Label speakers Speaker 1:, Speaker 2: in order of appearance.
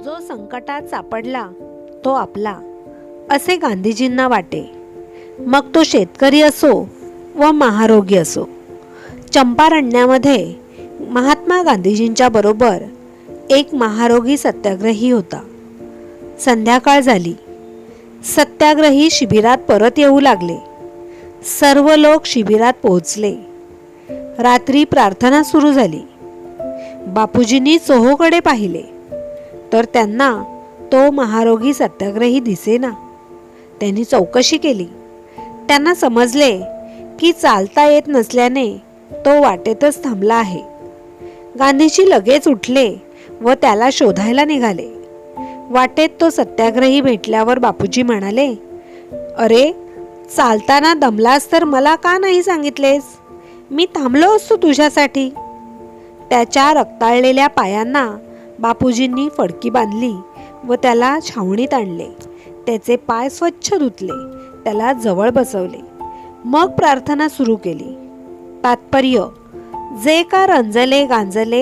Speaker 1: जो संकटात सापडला तो आपला, असे गांधीजींना वाटे. मग तो शेतकरी असो व महारोगी असो. चंपारण्यामध्ये महात्मा गांधीजींच्या बरोबर एक महारोगी सत्याग्रही होता. संध्याकाळ झाली. सत्याग्रही शिबिरात परत येऊ लागले. सर्व लोक शिबिरात पोहोचले. रात्री प्रार्थना सुरू झाली. बापूजींनी चोहोकडे पाहिले तर त्यांना तो महारोगी सत्याग्रही दिसेना. त्यांनी चौकशी केली. त्यांना समजले की चालता येत नसल्याने तो वाटेतच थांबला आहे. गांधीजी लगेच उठले व त्याला शोधायला निघाले. वाटेत तो सत्याग्रही भेटल्यावर बापूजी म्हणाले, "अरे, चालताना दमलास तर मला का नाही सांगितलेस? मी थांबलो असतो तुझ्यासाठी." त्याच्या रक्ताळलेल्या पायांना बापूजींनी फडकी बांधली व त्याला छावणीत आणले. त्याचे पाय स्वच्छ धुतले, त्याला जवळ बसवले. मग प्रार्थना सुरू केली. तात्पर्य: जे का रंजले गांजले